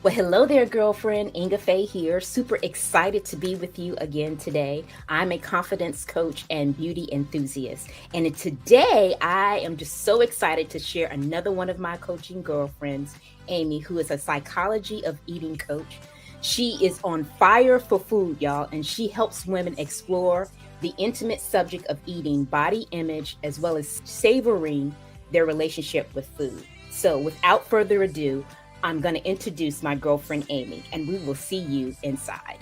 Well, hello there, girlfriend. Ingafay here. Super excited to be with you again today. I'm a confidence coach and beauty enthusiast. And today I am just so excited to share another one of my coaching girlfriends, Amy, who is a psychology of eating coach. She is on fire for food, y'all, and she helps women explore the intimate subject of eating, body image, as well as savoring their relationship with food. So, without further ado, I'm going to introduce my girlfriend Amy, and we will see you inside.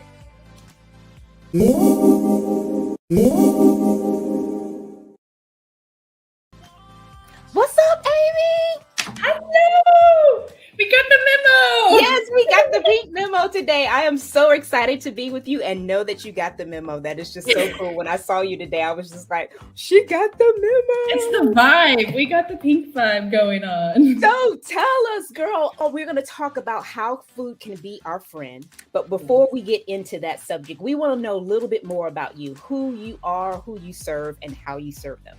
What's up, Amy? Hello! We got the memo! Yes, we got the pink memo today. I am so excited to be with you and know that you got the memo. That is just so cool. When I saw you today, I was just like, she got the memo. It's the vibe. We got the pink vibe going on. So tell us, girl. Oh, we're going to talk about how food can be our friend. But before we get into that subject, we want to know a little bit more about you, who you are, who you serve, and how you serve them.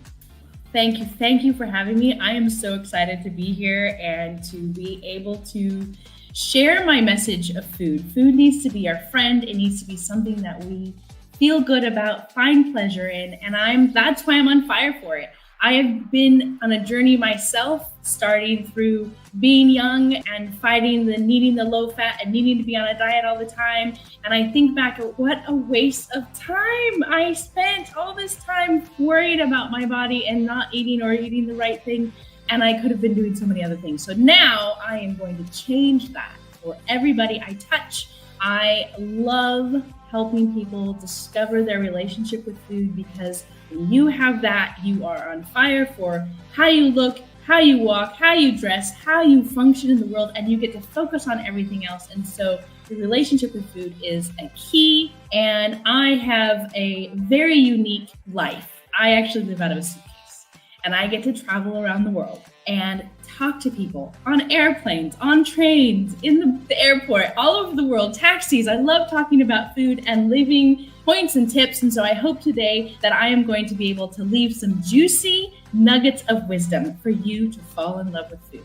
Thank you. Thank you for having me. I am so excited to be here and to be able to share my message of food. Food needs to be our friend. It needs to be something that we feel good about, find pleasure in, and that's why I'm on fire for it. I have been on a journey myself, starting through being young and fighting the needing the low fat and needing to be on a diet all the time. And I think back at what a waste of time. I spent all this time worried about my body and not eating or eating the right thing. And I could have been doing so many other things. So now I am going to change that for everybody I touch. I love helping people discover their relationship with food, because when you have that, you are on fire for how you look, how you walk, how you dress, how you function in the world, and you get to focus on everything else. And so the relationship with food is a key, and I have a very unique life. I actually live out of a suitcase, and I get to travel around the world and talk to people on airplanes, on trains, in the airport, all over the world, taxis. I love talking about food and leaving points and tips. And so I hope today that I am going to be able to leave some juicy nuggets of wisdom for you to fall in love with food.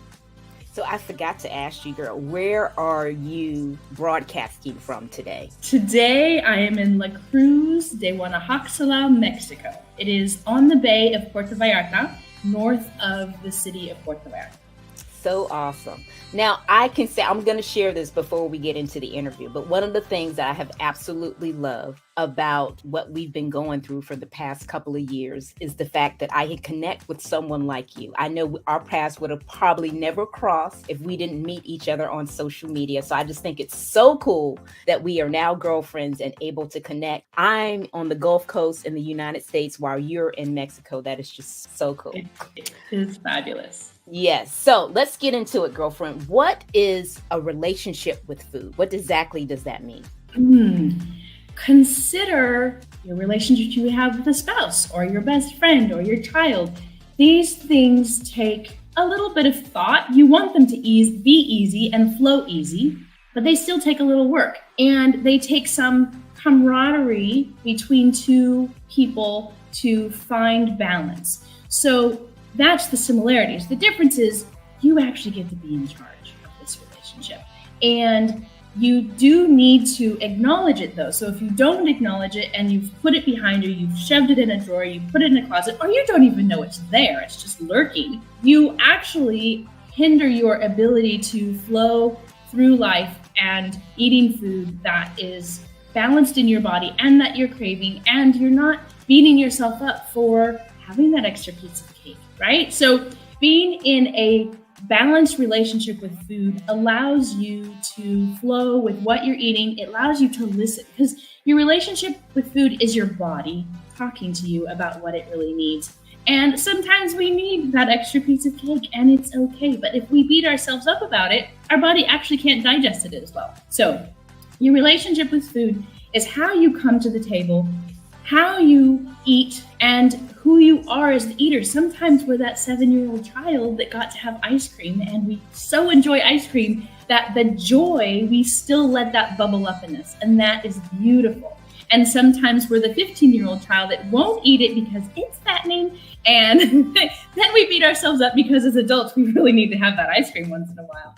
So I forgot to ask you, girl, where are you broadcasting from today? Today I am in La Cruz de Guanajuato, Mexico. It is on the bay of Puerto Vallarta, north of the city of Puerto Vallarta. So awesome. Now, I can say, I'm going to share this before we get into the interview, but one of the things that I have absolutely loved about what we've been going through for the past couple of years is the fact that I can connect with someone like you. I know our paths would have probably never crossed if we didn't meet each other on social media. So I just think it's so cool that we are now girlfriends and able to connect. I'm on the Gulf Coast in the United States while you're in Mexico. That is just so cool. It is fabulous. Yes. So let's get into it, girlfriend. What is a relationship with food? What exactly does that mean? Consider your relationship you have with a spouse or your best friend or your child. These things take a little bit of thought. You want them to be easy and flow easy, but they still take a little work. And they take some camaraderie between two people to find balance. So that's the similarities. The difference is you actually get to be in charge of this relationship. And you do need to acknowledge it, though. So if you don't acknowledge it and you've put it behind you, you've shoved it in a drawer, you put it in a closet, or you don't even know it's there, it's just lurking, you actually hinder your ability to flow through life and eating food that is balanced in your body and that you're craving, and you're not beating yourself up for having that extra piece of cake, right? So being in a balanced relationship with food allows you to flow with what you're eating. It allows you to listen, because your relationship with food is your body talking to you about what it really needs. And sometimes we need that extra piece of cake, and it's okay. But if we beat ourselves up about it, our body actually can't digest it as well. So your relationship with food is how you come to the table, how you eat, and who you are as the eater. Sometimes we're that 7-year-old child that got to have ice cream, and we so enjoy ice cream that the joy, we still let that bubble up in us, and that is beautiful. And sometimes we're the 15-year-old child that won't eat it because it's fattening, and then we beat ourselves up because as adults we really need to have that ice cream once in a while.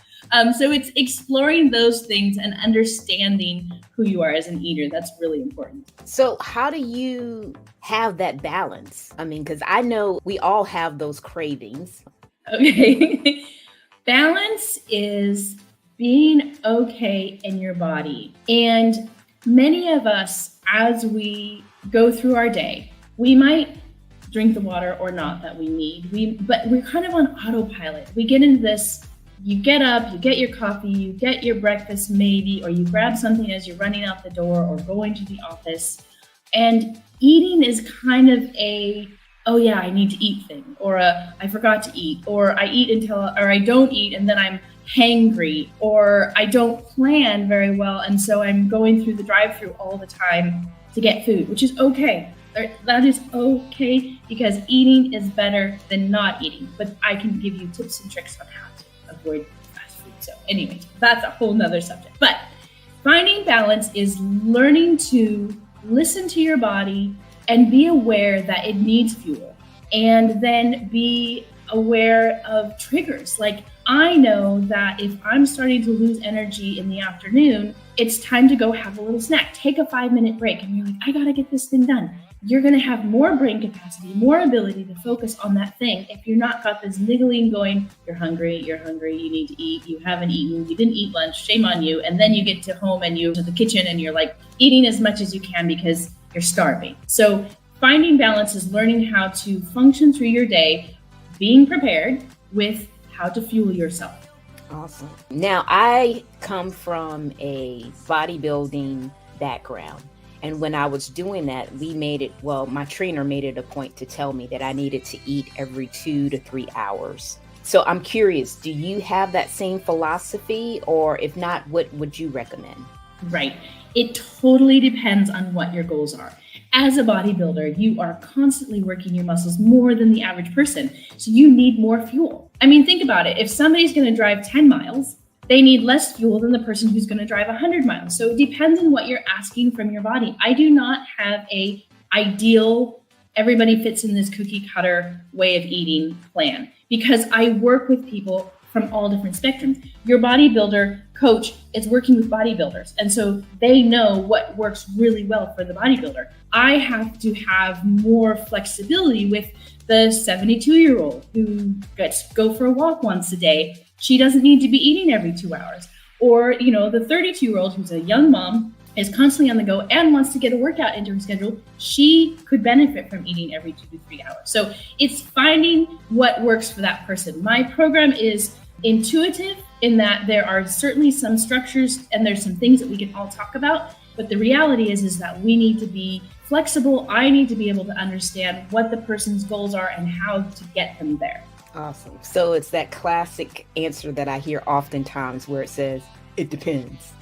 So it's exploring those things and understanding who you are as an eater. That's really important. So, how do you have that balance? I mean, because I know we all have those cravings. Okay. Balance is being okay in your body. And many of us, as we go through our day, we might drink the water or not that we need. But we're kind of on autopilot. We get into this, you get up, you get your coffee, you get your breakfast maybe, or you grab something as you're running out the door or going to the office. And eating is kind of a, oh yeah, I need to eat thing, or I forgot to eat, or I eat or I don't eat and then I'm hangry, or I don't plan very well and so I'm going through the drive-through all the time to get food, which is okay. That is okay, because eating is better than not eating. But I can give you tips and tricks on how to avoid fast food. So anyways, that's a whole nother subject. But finding balance is learning to listen to your body and be aware that it needs fuel, and then be aware of triggers. Like, I know that if I'm starting to lose energy in the afternoon, it's time to go have a little snack. Take a 5-minute break, and you're like, I gotta get this thing done. You're gonna have more brain capacity, more ability to focus on that thing if you're not got this niggling going, you're hungry, you need to eat, you haven't eaten, you didn't eat lunch, shame on you. And then you get to home and you're to the kitchen and you're like eating as much as you can because you're starving. So finding balance is learning how to function through your day, being prepared with how to fuel yourself. Awesome. Now, I come from a bodybuilding background. And when I was doing that, my trainer made it a point to tell me that I needed to eat every 2 to 3 hours. So I'm curious, do you have that same philosophy? Or if not, what would you recommend? Right. It totally depends on what your goals are. As a bodybuilder, you are constantly working your muscles more than the average person. So you need more fuel. I mean, think about it. If somebody's going to drive 10 miles, they need less fuel than the person who's going to drive 100 miles. So it depends on what you're asking from your body. I do not have a ideal, everybody fits in this cookie cutter way of eating plan, because I work with people from all different spectrums. Your bodybuilder coach is working with bodybuilders, and so they know what works really well for the bodybuilder. I have to have more flexibility with the 72-year-old who gets to go for a walk once a day. She doesn't need to be eating every 2 hours. Or, the 32-year-old who's a young mom, is constantly on the go and wants to get a workout into her schedule. She could benefit from eating every 2 to 3 hours. So it's finding what works for that person. My program is intuitive in that there are certainly some structures and there's some things that we can all talk about. But the reality is that we need to be flexible. I need to be able to understand what the person's goals are and how to get them there. Awesome. So it's that classic answer that I hear oftentimes where it says, it depends.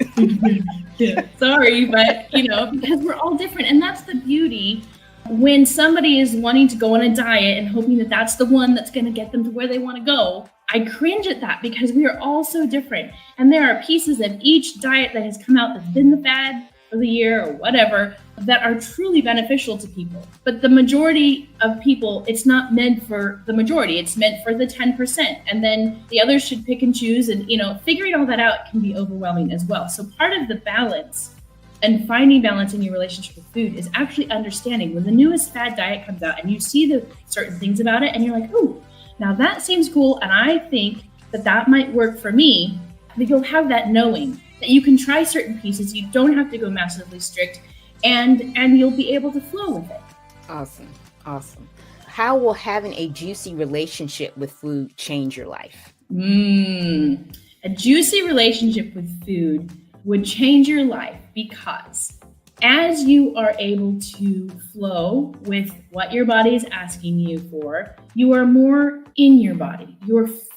Yeah, sorry, but because we're all different. And that's the beauty. When somebody is wanting to go on a diet and hoping that that's the one that's going to get them to where they want to go, I cringe at that, because we are all so different. And there are pieces of each diet that has come out that's been the fad for the year or whatever that are truly beneficial to people. But the majority of people, it's not meant for the majority. It's meant for the 10%. And then the others should pick and choose. And, figuring all that out can be overwhelming as well. So part of the balance and finding balance in your relationship with food is actually understanding when the newest fad diet comes out and you see the certain things about it and you're like, oh, now that seems cool. And I think that might work for me. But you'll have that knowing that you can try certain pieces. You don't have to go massively strict, and you'll be able to flow with it. Awesome. How will having a juicy relationship with food change your life? A juicy relationship with food would change your life, because as you are able to flow with what your body is asking you for, you are more in your body.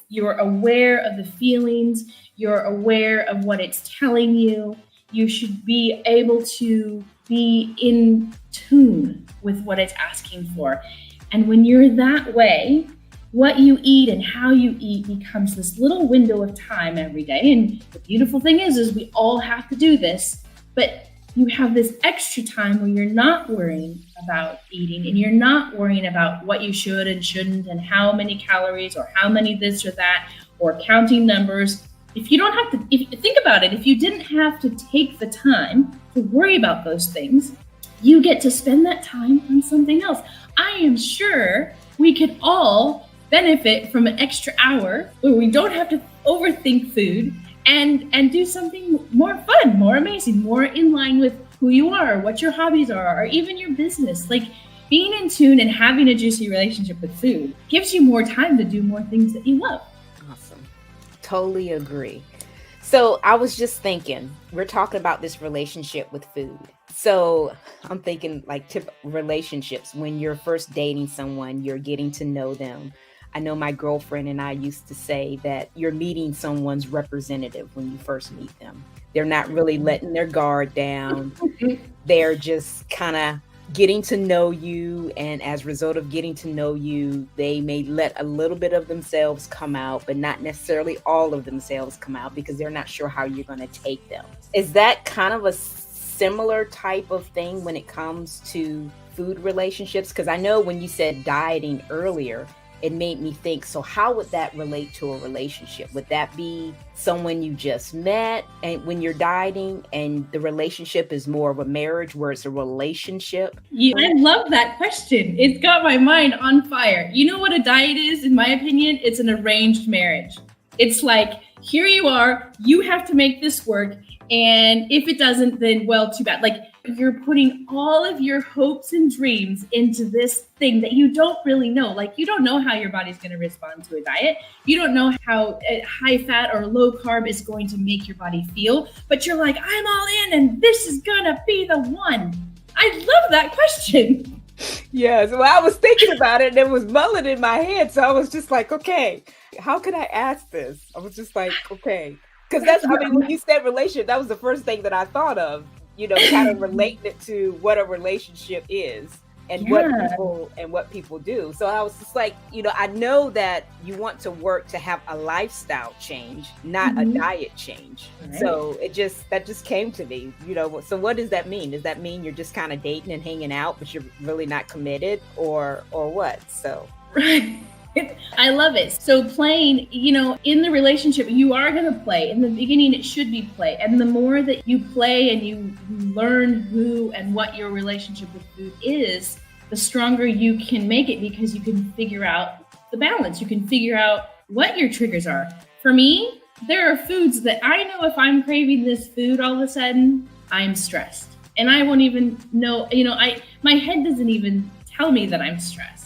You're aware of the feelings. You're aware of what it's telling you. You should be able to be in tune with what it's asking for. And when you're that way, what you eat and how you eat becomes this little window of time every day. And the beautiful thing is we all have to do this, but you have this extra time where you're not worrying about eating, and you're not worrying about what you should and shouldn't and how many calories or how many this or that or counting numbers, If you don't have to, if think about it, if you didn't have to take the time to worry about those things, you get to spend that time on something else. I am sure we could all benefit from an extra hour where we don't have to overthink food and do something more fun, more amazing, more in line with who you are, what your hobbies are, or even your business. Like being in tune and having a juicy relationship with food gives you more time to do more things that you love. Awesome. Totally agree. So I was just thinking, we're talking about this relationship with food. So I'm thinking like relationships, when you're first dating someone, you're getting to know them. I know my girlfriend and I used to say that you're meeting someone's representative when you first meet them. They're not really letting their guard down. They're just kind of getting to know you. And as a result of getting to know you, they may let a little bit of themselves come out, but not necessarily all of themselves come out because they're not sure how you're going to take them. Is that kind of a similar type of thing when it comes to food relationships? Because I know when you said dieting earlier, it made me think, so how would that relate to a relationship? Would that be someone you just met and when you're dieting and the relationship is more of a marriage where it's a relationship? Yeah, I love that question. It's got my mind on fire. You know what a diet is, in my opinion? It's an arranged marriage. It's like, here you are, you have to make this work. And if it doesn't, then well, too bad. Like you're putting all of your hopes and dreams into this thing that you don't really know. Like you don't know how your body's going to respond to a diet. You don't know how high fat or low carb is going to make your body feel. But you're like, I'm all in and this is going to be the one. I love that question. Yes. Well, I was thinking about it and it was mulling in my head. So I was just like, okay, how could I ask this? I was just like, okay. Because that's, I mean, when you said relationship, that was the first thing that I thought of, kind of relating it to what a relationship is and what people do. So I was just like, I know that you want to work to have a lifestyle change, not a diet change. Right. So that just came to me, so what does that mean? Does that mean you're just kind of dating and hanging out, but you're really not committed or what? So. Right. I love it. So playing, in the relationship, you are going to play. In the beginning, it should be play. And the more that you play and you learn who and what your relationship with food is, the stronger you can make it because you can figure out the balance. You can figure out what your triggers are. For me, there are foods that I know if I'm craving this food all of a sudden, I'm stressed. And I won't even know, my head doesn't even tell me that I'm stressed.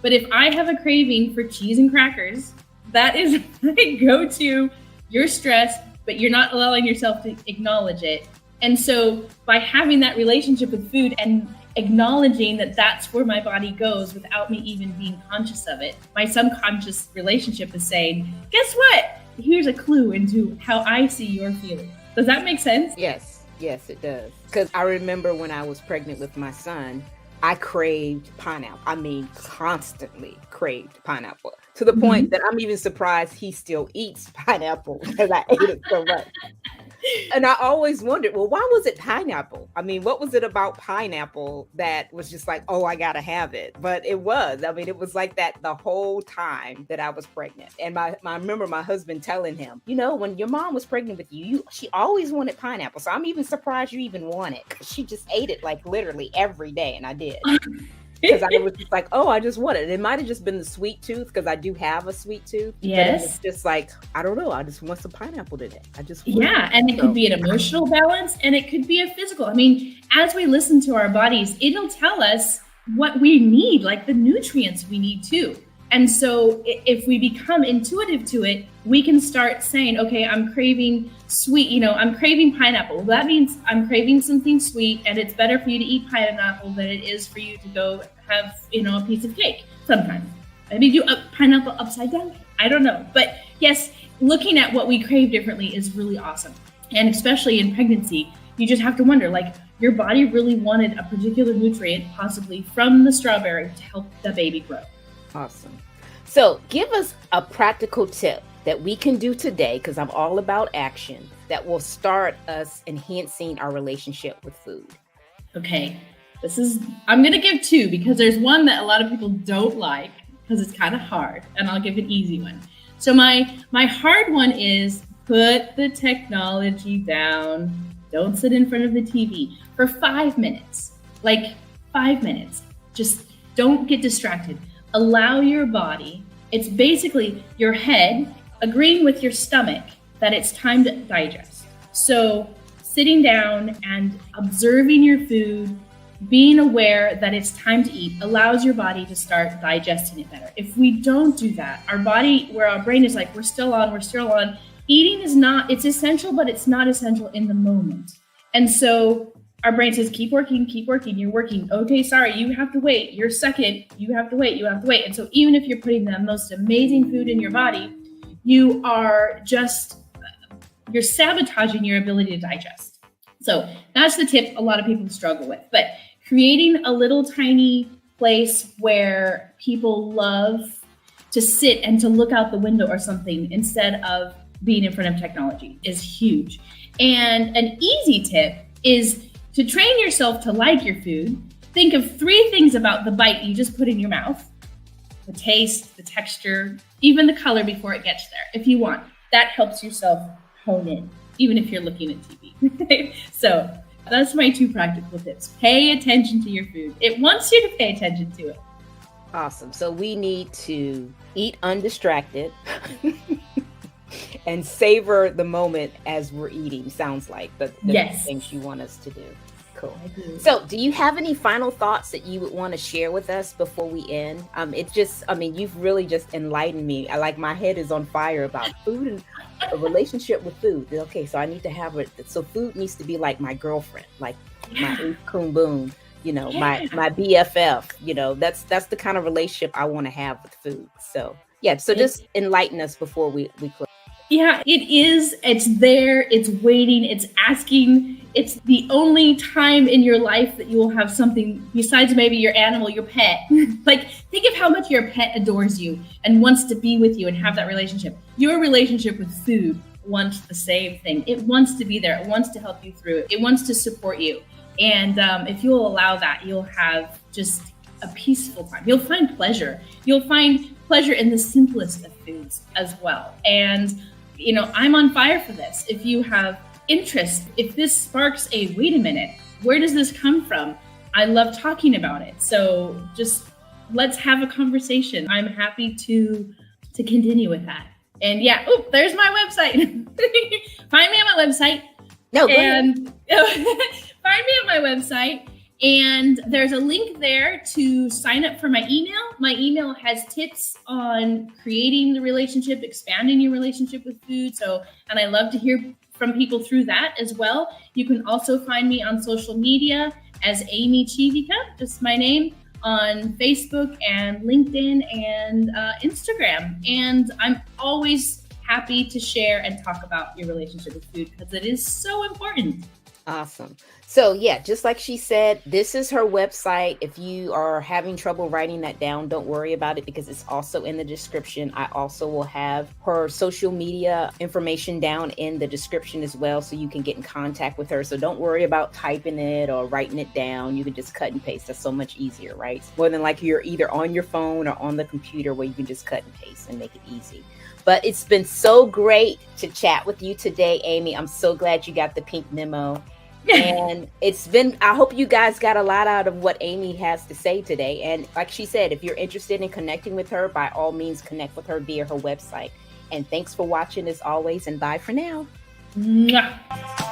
But if I have a craving for cheese and crackers, that is my go-to. You're stressed, but you're not allowing yourself to acknowledge it. And so by having that relationship with food and acknowledging that that's where my body goes without me even being conscious of it, my subconscious relationship is saying, guess what? Here's a clue into how I see your feeling. Does that make sense? Yes, it does. Because I remember when I was pregnant with my son, I craved pineapple. I mean, constantly craved pineapple to the point that I'm even surprised he still eats pineapple because I ate it so much. And I always wondered, well, why was it pineapple? I mean, what was it about pineapple that was just like, oh, I got to have it? But it was. I mean, it was like that the whole time that I was pregnant. And I remember my husband telling him, when your mom was pregnant with you, she always wanted pineapple. So I'm even surprised you even want it. She just ate it like literally every day. And I did. Because I was just like, oh, I just want it. It might have just been the sweet tooth because I do have a sweet tooth. Yes. But it was just like, I don't know. I just want some pineapple today. And it could be an emotional balance and it could be a physical. I mean, as we listen to our bodies, it'll tell us what we need, like the nutrients we need too. And so if we become intuitive to it, we can start saying, okay, I'm craving sweet, I'm craving pineapple. Well, that means I'm craving something sweet and it's better for you to eat pineapple than it is for you to go have, a piece of cake sometimes. Maybe do a pineapple upside down. I don't know. But yes, looking at what we crave differently is really awesome. And especially in pregnancy, you just have to wonder, like, your body really wanted a particular nutrient, possibly from the strawberry, to help the baby grow. Awesome. So give us a practical tip that we can do today, because I'm all about action, that will start us enhancing our relationship with food. Okay. I'm going to give two because there's one that a lot of people don't like because it's kind of hard, and I'll give an easy one. So my hard one is Put the technology down. Don't sit in front of the TV for 5 minutes. Like 5 minutes. Just don't get distracted. Allow your body, it's basically your head agreeing with your stomach that it's time to digest. So sitting down and observing your food, being aware that it's time to eat allows your body to start digesting it better. If we don't do that, our body, where our brain is like, we're still on, eating is not, it's essential, but it's not essential in the moment. And so our brain says, keep working, you're working. Okay, sorry, you have to wait. You're second, you have to wait. And so even if you're putting the most amazing food in your body, you're sabotaging your ability to digest. So that's the tip a lot of people struggle with. But creating a little tiny place where people love to sit and to look out the window or something instead of being in front of technology is huge. And an easy tip is to train yourself to like your food. Think of 3 things about the bite you just put in your mouth: the taste, the texture, even the color before it gets there, if you want. That helps yourself hone in, even if you're looking at TV. So that's my 2 practical tips. Pay attention to your food. It wants you to pay attention to it. Awesome. So we need to eat undistracted and savor the moment as we're eating, sounds like the Yes. things you want us to do. Cool. So do you have any final thoughts that you would want to share with us before we end? You've really just enlightened me. My head is on fire about food and a relationship with food. Okay, so I need to have it. So food needs to be like my girlfriend, like my coon boom, my BFF, that's the kind of relationship I want to have with food. So yeah, so just enlighten us before we close. Yeah, it is. It's there. It's waiting. It's asking. It's the only time in your life that you will have something besides maybe your animal, your pet. Like, think of how much your pet adores you and wants to be with you and have that relationship. Your relationship with food wants the same thing. It wants to be there. It wants to help you through it. It wants to support you. And if you'll allow that, you'll have just a peaceful time. You'll find pleasure. You'll find pleasure in the simplest of foods as well. And I'm on fire for this. If you have interest, if this sparks wait a minute, where does this come from? I love talking about it. So just let's have a conversation. I'm happy to continue with that. And yeah, there's my website. Find me on my website. No, and find me on my website. And there's a link there to sign up for my email. My email has tips on creating the relationship, expanding your relationship with food. And I love to hear from people through that as well. You can also find me on social media as Amy Civica, just my name, on Facebook and LinkedIn and Instagram. And I'm always happy to share and talk about your relationship with food because it is so important. Awesome. So yeah, just like she said, this is her website. If you are having trouble writing that down, don't worry about it because it's also in the description. I also will have her social media information down in the description as well, so you can get in contact with her. So don't worry about typing it or writing it down. You can just cut and paste. That's so much easier, right? More than like you're either on your phone or on the computer where you can just cut and paste and make it easy. But it's been so great to chat with you today, Amy. I'm so glad you got the pink memo. And I hope you guys got a lot out of what Amy has to say today. And like she said, if you're interested in connecting with her, by all means, connect with her via her website. And thanks for watching as always. And bye for now. Mwah.